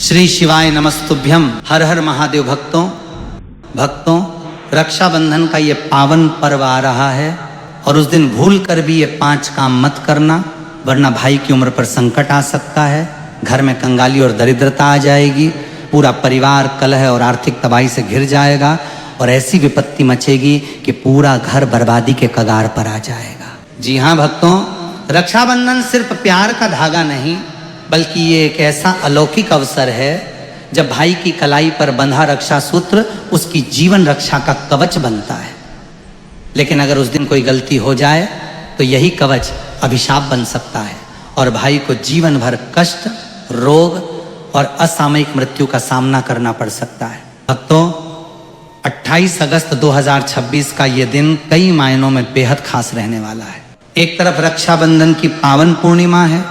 श्री शिवाय नमस्तुभ्यम। हर हर महादेव। भक्तों रक्षाबंधन का ये पावन पर्व आ रहा है और उस दिन भूल कर भी ये 5 काम मत करना, वरना भाई की उम्र पर संकट आ सकता है, घर में कंगाली और दरिद्रता आ जाएगी, पूरा परिवार कलह और आर्थिक तबाही से घिर जाएगा और ऐसी विपत्ति मचेगी कि पूरा घर बर्बादी के कगार पर आ जाएगा। जी हाँ भक्तों, रक्षाबंधन सिर्फ प्यार का धागा नहीं बल्कि ये एक ऐसा अलौकिक अवसर है जब भाई की कलाई पर बंधा रक्षा सूत्र उसकी जीवन रक्षा का कवच बनता है। लेकिन अगर उस दिन कोई गलती हो जाए तो यही कवच अभिशाप बन सकता है और भाई को जीवन भर कष्ट, रोग और असामयिक मृत्यु का सामना करना पड़ सकता है। भक्तों 28 अगस्त 2026 का ये दिन कई मायनों में बेहद खास रहने वाला है। एक तरफ रक्षाबंधन की पावन पूर्णिमा है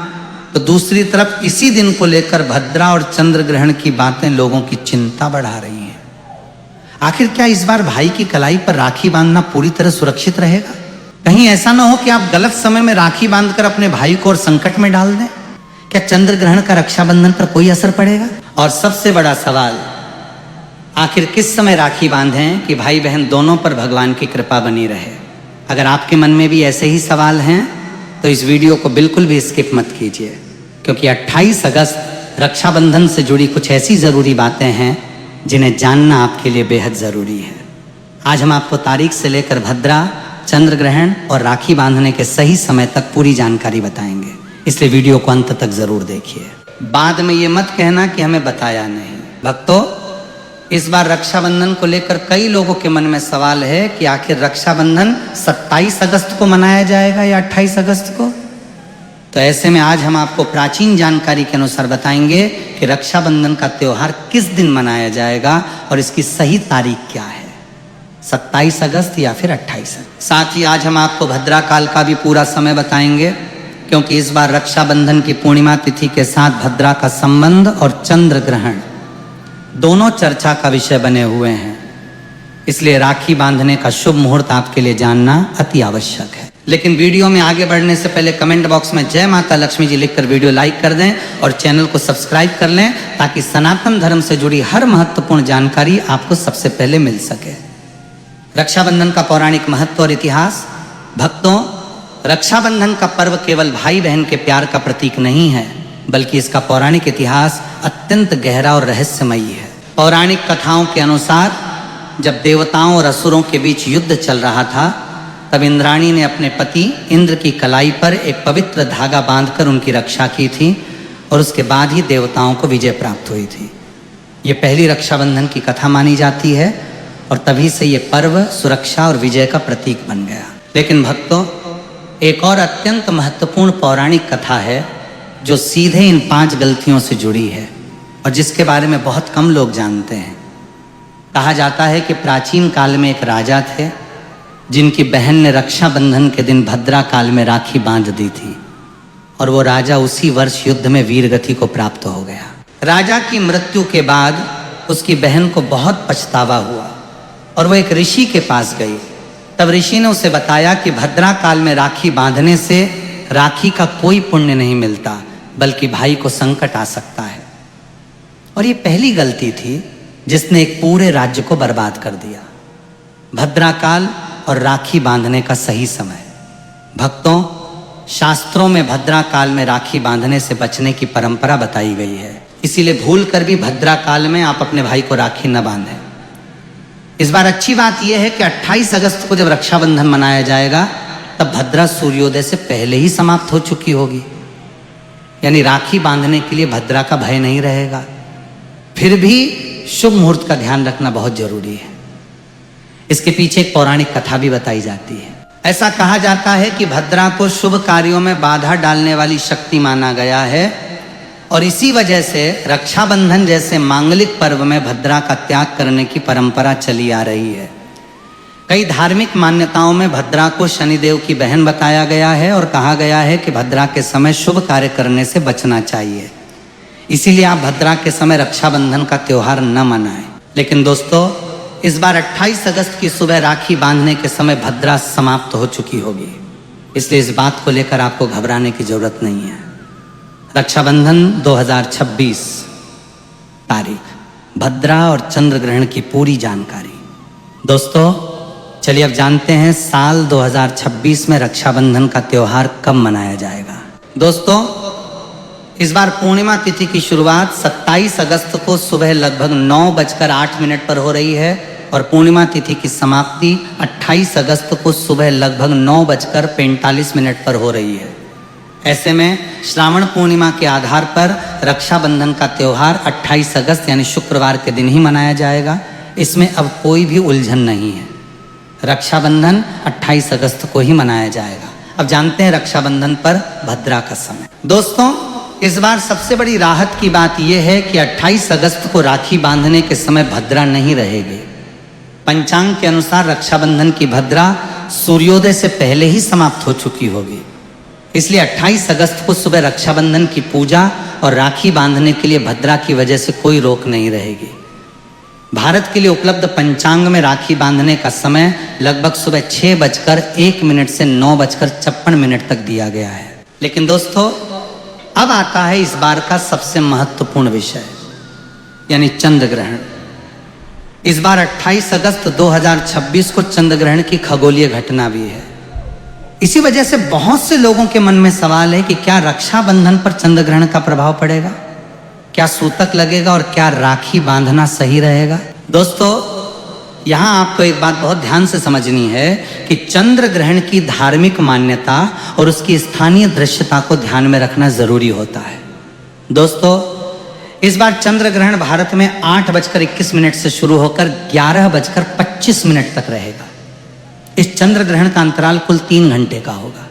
तो दूसरी तरफ इसी दिन को लेकर भद्रा और चंद्र ग्रहण की बातें लोगों की चिंता बढ़ा रही हैं। आखिर क्या इस बार भाई की कलाई पर राखी बांधना पूरी तरह सुरक्षित रहेगा? कहीं ऐसा ना हो कि आप गलत समय में राखी बांधकर अपने भाई को और संकट में डाल दें? क्या चंद्र ग्रहण का रक्षाबंधन पर कोई असर पड़ेगा? और सबसे बड़ा सवाल, आखिर किस समय राखी बांधें कि भाई बहन दोनों पर भगवान की कृपा बनी रहे? अगर आपके मन में भी ऐसे ही सवाल हैं तो इस वीडियो को बिल्कुल भी स्किप मत कीजिए, क्योंकि 28 अगस्त रक्षाबंधन से जुड़ी कुछ ऐसी ज़रूरी बातें हैं जिन्हें जानना आपके लिए बेहद ज़रूरी है। आज हम आपको तारीख से लेकर भद्रा, चंद्र ग्रहण और राखी बांधने के सही समय तक पूरी जानकारी बताएंगे, इसलिए वीडियो को अंत तक ज़रूर देखिए। बाद में ये मत कहना कि हमें बताया नहीं। भक्तों इस बार रक्षाबंधन को लेकर कई लोगों के मन में सवाल है कि आखिर रक्षाबंधन 27 अगस्त को मनाया जाएगा या 28 अगस्त को? तो ऐसे में आज हम आपको प्राचीन जानकारी के अनुसार बताएंगे कि रक्षाबंधन का त्यौहार किस दिन मनाया जाएगा और इसकी सही तारीख क्या है, 27 अगस्त या फिर 28 अगस्त। साथ ही आज हम आपको भद्रा काल का भी पूरा समय बताएंगे, क्योंकि इस बार रक्षाबंधन की पूर्णिमा तिथि के साथ भद्रा का संबंध और चंद्र ग्रहण दोनों चर्चा का विषय बने हुए हैं। इसलिए राखी बांधने का शुभ मुहूर्त आपके लिए जानना अति आवश्यक है। लेकिन वीडियो में आगे बढ़ने से पहले कमेंट बॉक्स में जय माता लक्ष्मी जी लिखकर वीडियो लाइक कर दें और चैनल को सब्सक्राइब कर लें, ताकि सनातन धर्म से जुड़ी हर महत्वपूर्ण जानकारी आपको सबसे पहले मिल सके। रक्षाबंधन का पौराणिक महत्व और इतिहास। भक्तों रक्षाबंधन का पर्व केवल भाई बहन के प्यार का प्रतीक नहीं है, बल्कि इसका पौराणिक इतिहास अत्यंत गहरा और रहस्यमयी है। पौराणिक कथाओं के अनुसार जब देवताओं और असुरों के बीच युद्ध चल रहा था, तब इंद्राणी ने अपने पति इंद्र की कलाई पर एक पवित्र धागा बांधकर उनकी रक्षा की थी और उसके बाद ही देवताओं को विजय प्राप्त हुई थी। ये पहली रक्षाबंधन की कथा मानी जाती है और तभी से ये पर्व सुरक्षा और विजय का प्रतीक बन गया। लेकिन भक्तों एक और अत्यंत महत्वपूर्ण पौराणिक कथा है जो सीधे इन 5 गलतियों से जुड़ी है और जिसके बारे में बहुत कम लोग जानते हैं। कहा जाता है कि प्राचीन काल में एक राजा थे जिनकी बहन ने रक्षाबंधन के दिन भद्रा काल में राखी बांध दी थी और वो राजा उसी वर्ष युद्ध में वीरगति को प्राप्त हो गया। राजा की मृत्यु के बाद उसकी बहन को बहुत पछतावा हुआ और वो एक ऋषि के पास गई। तब ऋषि ने उसे बताया कि भद्रा काल में राखी बांधने से राखी का कोई पुण्य नहीं मिलता, बल्कि भाई को संकट आ सकता है। और ये पहली गलती थी जिसने एक पूरे राज्य को बर्बाद कर दिया। भद्रा काल और राखी बांधने का सही समय। भक्तों शास्त्रों में भद्रा काल में राखी बांधने से बचने की परंपरा बताई गई है, इसीलिए भूल कर भी भद्रा काल में आप अपने भाई को राखी न बांधें। इस बार अच्छी बात यह है कि 28 अगस्त को जब रक्षाबंधन मनाया जाएगा तब भद्रा सूर्योदय से पहले ही समाप्त हो चुकी होगी, यानी राखी बांधने के लिए भद्रा का भय नहीं रहेगा। फिर भी शुभ मुहूर्त का ध्यान रखना बहुत जरूरी है। इसके पीछे एक पौराणिक कथा भी बताई जाती है। ऐसा कहा जाता है कि भद्रा को शुभ कार्यों में बाधा डालने वाली शक्ति माना गया है और इसी वजह से रक्षाबंधन जैसे मांगलिक पर्व में भद्रा का त्याग करने की परंपरा चली आ रही है। कई धार्मिक मान्यताओं में भद्रा को शनिदेव की बहन बताया गया है और कहा गया है कि भद्रा के समय शुभ कार्य करने से बचना चाहिए, इसीलिए आप भद्रा के समय रक्षाबंधन का त्यौहार न मनाएं। लेकिन दोस्तों इस बार 28 अगस्त की सुबह राखी बांधने के समय भद्रा समाप्त हो चुकी होगी, इसलिए इस बात को लेकर आपको घबराने की जरूरत नहीं है। रक्षाबंधन 2026 तारीख, भद्रा और चंद्र ग्रहण की पूरी जानकारी। दोस्तों चलिए अब जानते हैं साल 2026 में रक्षाबंधन का त्योहार कब मनाया जाएगा। दोस्तों इस बार पूर्णिमा तिथि की शुरुआत 27 अगस्त को सुबह लगभग 9:08 पर हो रही है और पूर्णिमा तिथि की समाप्ति 28 अगस्त को सुबह लगभग 9:45 पर हो रही है। ऐसे में श्रावण पूर्णिमा के आधार पर रक्षाबंधन का त्यौहार 28 अगस्त यानी शुक्रवार के दिन ही मनाया जाएगा। इसमें अब कोई भी उलझन नहीं है। रक्षाबंधन 28 अगस्त को ही मनाया जाएगा। अब जानते हैं रक्षाबंधन पर भद्रा का समय। दोस्तों इस बार सबसे बड़ी राहत की बात यह है कि 28 अगस्त को राखी बांधने के समय भद्रा नहीं रहेगी। पंचांग के अनुसार रक्षाबंधन की भद्रा सूर्योदय से पहले ही समाप्त हो चुकी होगी। इसलिए 28 अगस्त को सुबह रक्षाबंधन की पूजा और राखी बांधने के लिए भद्रा की वजह से कोई रोक नहीं रहेगी। भारत के लिए उपलब्ध पंचांग में राखी बांधने का समय लगभग सुबह 6:01 से 9:56 तक दिया गया है। लेकिन दोस्तों अब आता है इस बार का सबसे महत्वपूर्ण विषय यानी चंद्र ग्रहण। इस बार 28 अगस्त 2026 को चंद्र ग्रहण की खगोलीय घटना भी है। इसी वजह से बहुत से लोगों के मन में सवाल है कि क्या रक्षाबंधन पर चंद्र ग्रहण का प्रभाव पड़ेगा, क्या सूतक लगेगा और क्या राखी बांधना सही रहेगा। दोस्तों यहाँ आपको एक बात बहुत ध्यान से समझनी है कि चंद्र ग्रहण की धार्मिक मान्यता और उसकी स्थानीय दृश्यता को ध्यान में रखना जरूरी होता है। दोस्तों इस बार चंद्र ग्रहण भारत में 8:21 से शुरू होकर 11:25 तक रहेगा। इस चंद्र ग्रहण का अंतराल कुल 3 घंटे का होगा।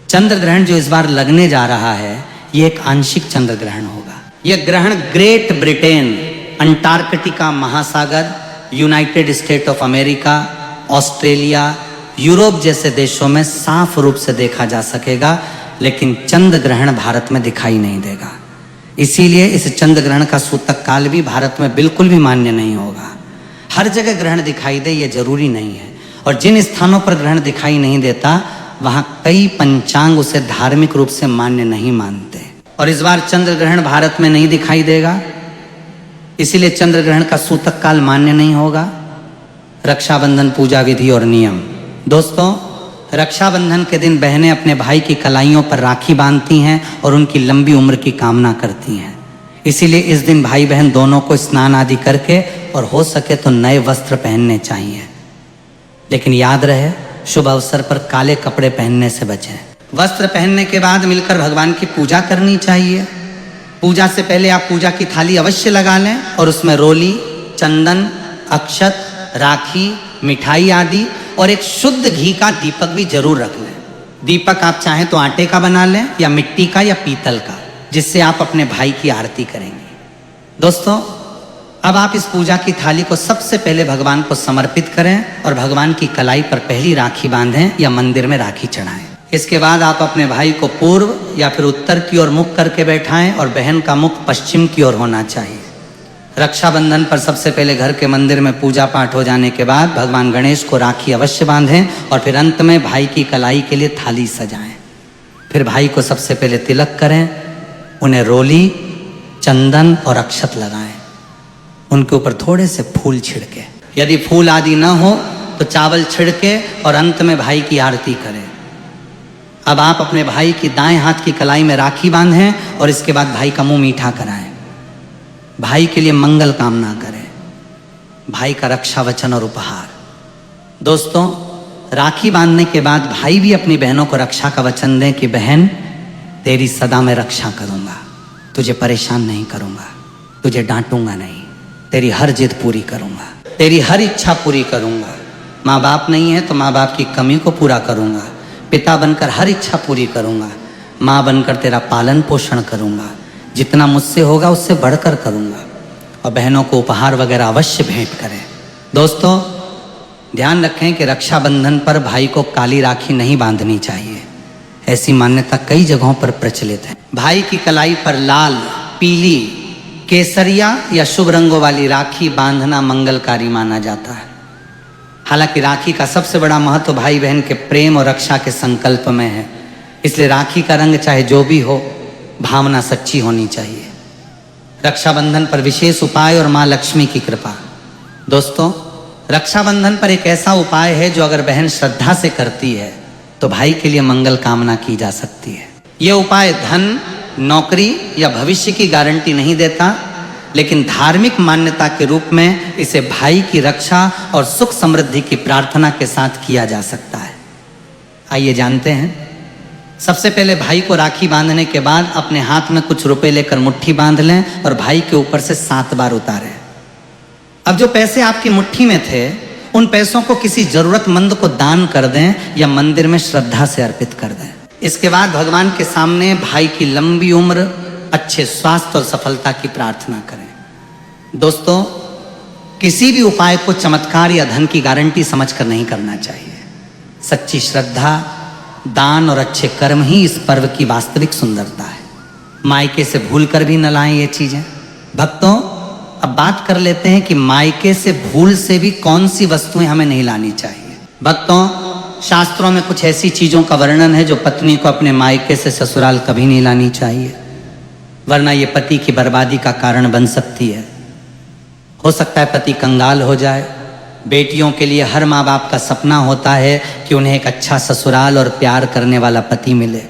चंद्र ग्रहण जो इस बार लगने जा रहा है ये एक आंशिक चंद्र ग्रहण होगा। यह ग्रहण ग्रेट ब्रिटेन, अंटार्कटिका महासागर, United state of America, Australia, Europe जैसे देशों में साफ रूप से देखा जा सकेगा, लेकिन चंद्र ग्रहण भारत में दिखाई नहीं देगा। इसीलिए इस चंद्र ग्रहण का सूतक काल भी भारत में बिल्कुल भी मान्य नहीं होगा। हर जगह ग्रहण दिखाई दे ये जरूरी नहीं है और जिन स्थानों पर ग्रहण दिखाई नहीं देता वहाँ कई पंचांग उसे धार्मिक रूप से मान्य नहीं मानते। और इस बार चंद्र ग्रहण भारत में नहीं दिखाई देगा, इसीलिए चंद्र ग्रहण का सूतक काल मान्य नहीं होगा। रक्षाबंधन पूजा विधि और नियम। दोस्तों रक्षाबंधन के दिन बहनें अपने भाई की कलाइयों पर राखी बांधती हैं और उनकी लंबी उम्र की कामना करती हैं। इसीलिए इस दिन भाई बहन दोनों को स्नान आदि करके और हो सके तो नए वस्त्र पहनने चाहिए। लेकिन याद रहे शुभ अवसर पर काले कपड़े पहनने से बचें। वस्त्र पहनने के बाद मिलकर भगवान की पूजा करनी चाहिए। पूजा से पहले आप पूजा की थाली अवश्य लगा लें और उसमें रोली, चंदन, अक्षत, राखी, मिठाई आदि और एक शुद्ध घी का दीपक भी जरूर रख लें। दीपक आप चाहें तो आटे का बना लें या मिट्टी का या पीतल का, जिससे आप अपने भाई की आरती करेंगे। दोस्तों अब आप इस पूजा की थाली को सबसे पहले भगवान को समर्पित करें और भगवान की कलाई पर पहली राखी बांधें या मंदिर में राखी चढ़ाएं। इसके बाद आप अपने भाई को पूर्व या फिर उत्तर की ओर मुख करके बैठाएं और बहन का मुख पश्चिम की ओर होना चाहिए। रक्षाबंधन पर सबसे पहले घर के मंदिर में पूजा पाठ हो जाने के बाद भगवान गणेश को राखी अवश्य बांधें और फिर अंत में भाई की कलाई के लिए थाली सजाएं। फिर भाई को सबसे पहले तिलक करें, उन्हें रोली, चंदन और अक्षत लगाएं। उनके ऊपर थोड़े से फूल छिड़के, यदि फूल आदि न हो तो चावल छिड़के और अंत में भाई की आरती करें। अब आप अपने भाई की दाएं हाथ की कलाई में राखी बांधें और इसके बाद भाई का मुंह मीठा कराएं। भाई के लिए मंगल कामना करें, भाई का रक्षा वचन और उपहार। दोस्तों राखी बांधने के बाद भाई भी अपनी बहनों को रक्षा का वचन दें कि बहन तेरी सदा मैं रक्षा करूंगा, तुझे परेशान नहीं करूंगा, तुझे डांटूंगा नहीं, तेरी हर जिद पूरी करूंगा, तेरी हर इच्छा पूरी करूंगा। माँ बाप नहीं है तो माँ बाप की कमी को पूरा करूंगा, पिता बनकर हर इच्छा पूरी करूंगा, माँ बनकर तेरा पालन पोषण करूंगा, जितना मुझसे होगा उससे बढ़कर करूंगा। और बहनों को उपहार वगैरह अवश्य भेंट करें। दोस्तों ध्यान रखें कि रक्षाबंधन पर भाई को काली राखी नहीं बांधनी चाहिए, ऐसी मान्यता कई जगहों पर प्रचलित है। भाई की कलाई पर लाल, पीली, केसरिया या शुभ रंगों वाली राखी बांधना मंगलकारी माना जाता है। हालांकि राखी का सबसे बड़ा महत्व भाई बहन के प्रेम और रक्षा के संकल्प में है, इसलिए राखी का रंग चाहे जो भी हो, भावना सच्ची होनी चाहिए। रक्षाबंधन पर विशेष उपाय और माँ लक्ष्मी की कृपा। दोस्तों, रक्षाबंधन पर एक ऐसा उपाय है जो अगर बहन श्रद्धा से करती है तो भाई के लिए मंगल कामना की जा सकती है। यह उपाय धन, नौकरी या भविष्य की गारंटी नहीं देता, लेकिन धार्मिक मान्यता के रूप में इसे भाई की रक्षा और सुख समृद्धि की प्रार्थना के साथ किया जा सकता है। आइए जानते हैं। सबसे पहले भाई को राखी बांधने के बाद अपने हाथ में कुछ रुपए लेकर मुट्ठी बांध लें और भाई के ऊपर से 7 बार उतारें। अब जो पैसे आपकी मुट्ठी में थे उन पैसों को किसी जरूरतमंद को दान कर दें या मंदिर में श्रद्धा से अर्पित कर दें। इसके बाद भगवान के सामने भाई की लंबी उम्र, अच्छे स्वास्थ्य और सफलता की प्रार्थना करें। दोस्तों, किसी भी उपाय को चमत्कार या धन की गारंटी समझकर नहीं करना चाहिए। सच्ची श्रद्धा, दान और अच्छे कर्म ही इस पर्व की वास्तविक सुंदरता है। मायके से भूलकर भी न लाएं ये चीजें। भक्तों, अब बात कर लेते हैं कि मायके से भूल से भी कौन सी वस्तुएं हमें नहीं लानी चाहिए। भक्तों, शास्त्रों में कुछ ऐसी चीजों का वर्णन है जो पत्नी को अपने मायके से ससुराल कभी नहीं लानी चाहिए, वरना ये पति की बर्बादी का कारण बन सकती है। हो सकता है पति कंगाल हो जाए। बेटियों के लिए हर माँ बाप का सपना होता है कि उन्हें एक अच्छा ससुराल और प्यार करने वाला पति मिले।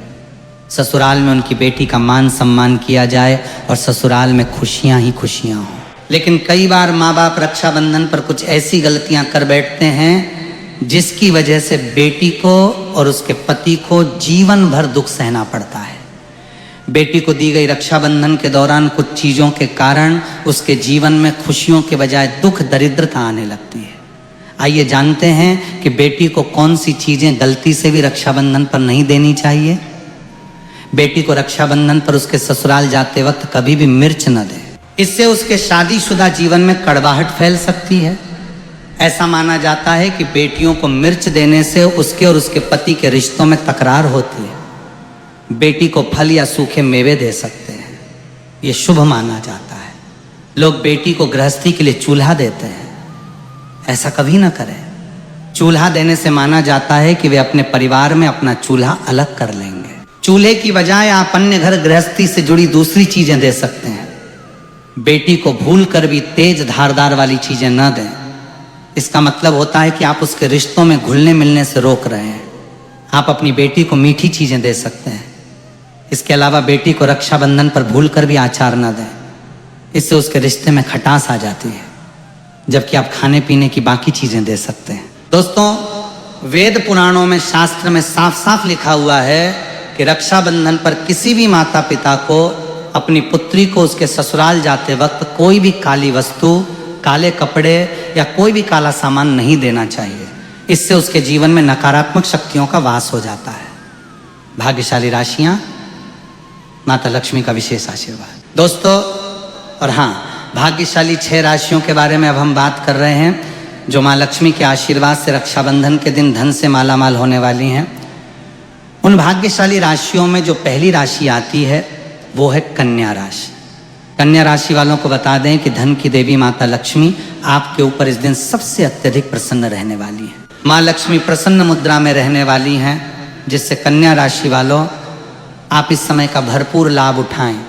ससुराल में उनकी बेटी का मान सम्मान किया जाए और ससुराल में खुशियाँ ही खुशियाँ हों। लेकिन कई बार माँ बाप रक्षाबंधन पर कुछ ऐसी गलतियाँ कर बैठते हैं जिसकी वजह से बेटी को और उसके पति को जीवन भर दुख सहना पड़ता है। बेटी को दी गई रक्षाबंधन के दौरान कुछ चीज़ों के कारण उसके जीवन में खुशियों के बजाय दुख, दरिद्रता आने लगती है। आइए जानते हैं कि बेटी को कौन सी चीज़ें गलती से भी रक्षाबंधन पर नहीं देनी चाहिए। बेटी को रक्षाबंधन पर उसके ससुराल जाते वक्त कभी भी मिर्च न दे। इससे उसके शादीशुदा जीवन में कड़वाहट फैल सकती है। ऐसा माना जाता है कि बेटियों को मिर्च देने से उसके और उसके पति के रिश्तों में तकरार होती है। बेटी को फल या सूखे मेवे दे सकते हैं, ये शुभ माना जाता है। लोग बेटी को गृहस्थी के लिए चूल्हा देते हैं, ऐसा कभी ना करें। चूल्हा देने से माना जाता है कि वे अपने परिवार में अपना चूल्हा अलग कर लेंगे। चूल्हे की बजाय आप अन्य घर गृहस्थी से जुड़ी दूसरी चीजें दे सकते हैं। बेटी को भूल कर भी तेज धारदार वाली चीजें न दें। इसका मतलब होता है कि आप उसके रिश्तों में घुलने मिलने से रोक रहे हैं। आप अपनी बेटी को मीठी चीजें दे सकते हैं। इसके अलावा बेटी को रक्षाबंधन पर भूल कर भी आचार न दें, इससे उसके रिश्ते में खटास आ जाती है। जबकि आप खाने पीने की बाकी चीजें दे सकते हैं। दोस्तों, वेद पुराणों में, शास्त्र में साफ साफ लिखा हुआ है कि रक्षाबंधन पर किसी भी माता पिता को अपनी पुत्री को उसके ससुराल जाते वक्त कोई भी काली वस्तु, काले कपड़े या कोई भी काला सामान नहीं देना चाहिए। इससे उसके जीवन में नकारात्मक शक्तियों का वास हो जाता है। भाग्यशाली राशियां, माता लक्ष्मी का विशेष आशीर्वाद। दोस्तों, और हाँ, भाग्यशाली 6 राशियों के बारे में अब हम बात कर रहे हैं जो माँ लक्ष्मी के आशीर्वाद से रक्षाबंधन के दिन धन से मालामाल होने वाली हैं। उन भाग्यशाली राशियों में जो पहली राशि आती है वो है कन्या राशि। कन्या राशि वालों को बता दें कि धन की देवी माता लक्ष्मी आपके ऊपर इस दिन सबसे अत्यधिक प्रसन्न रहने वाली है। माँ लक्ष्मी प्रसन्न मुद्रा में रहने वाली हैं, जिससे कन्या राशि वालों आप इस समय का भरपूर लाभ उठाएं।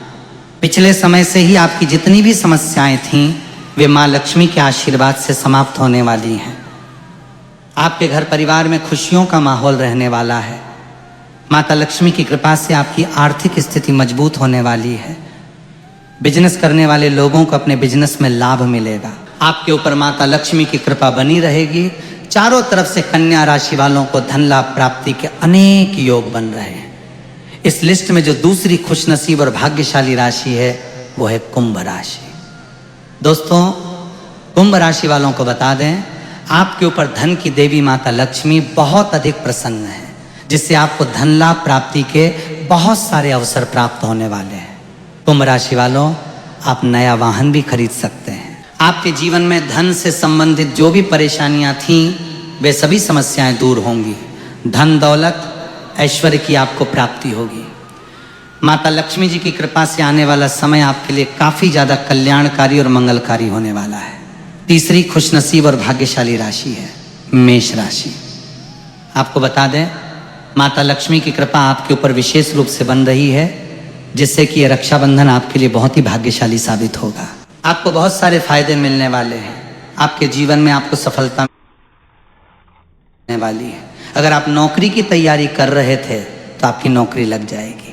पिछले समय से ही आपकी जितनी भी समस्याएं थीं वे माँ लक्ष्मी के आशीर्वाद से समाप्त होने वाली हैं। आपके घर परिवार में खुशियों का माहौल रहने वाला है। माता लक्ष्मी की कृपा से आपकी आर्थिक स्थिति मजबूत होने वाली है। बिजनेस करने वाले लोगों को अपने बिजनेस में लाभ मिलेगा। आपके ऊपर माता लक्ष्मी की कृपा बनी रहेगी। चारों तरफ से कन्या राशि वालों को धन लाभ प्राप्ति के अनेक योग बन रहे हैं। इस लिस्ट में जो दूसरी खुशनसीब और भाग्यशाली राशि है वो है कुंभ राशि। दोस्तों, कुंभ राशि वालों को बता दें, आपके ऊपर धन की देवी माता लक्ष्मी बहुत अधिक प्रसन्न है, जिससे आपको धन लाभ प्राप्ति के बहुत सारे अवसर प्राप्त होने वाले हैं। कुंभ राशि वालों, आप नया वाहन भी खरीद सकते हैं। आपके जीवन में धन से संबंधित जो भी परेशानियां थीं वे सभी समस्याएं दूर होंगी। धन दौलत ऐश्वर्य की आपको प्राप्ति होगी। माता लक्ष्मी जी की कृपा से आने वाला समय आपके लिए काफ़ी ज़्यादा कल्याणकारी और मंगलकारी होने वाला है। तीसरी खुशनसीब और भाग्यशाली राशि है मेष राशि। आपको बता दें, माता लक्ष्मी की कृपा आपके ऊपर विशेष रूप से बन रही है। जिससे कि ये रक्षाबंधन आपके लिए बहुत ही भाग्यशाली साबित होगा। आपको बहुत सारे फायदे मिलने वाले हैं। आपके जीवन में आपको सफलता मिलने वाली है। अगर आप नौकरी की तैयारी कर रहे थे तो आपकी नौकरी लग जाएगी।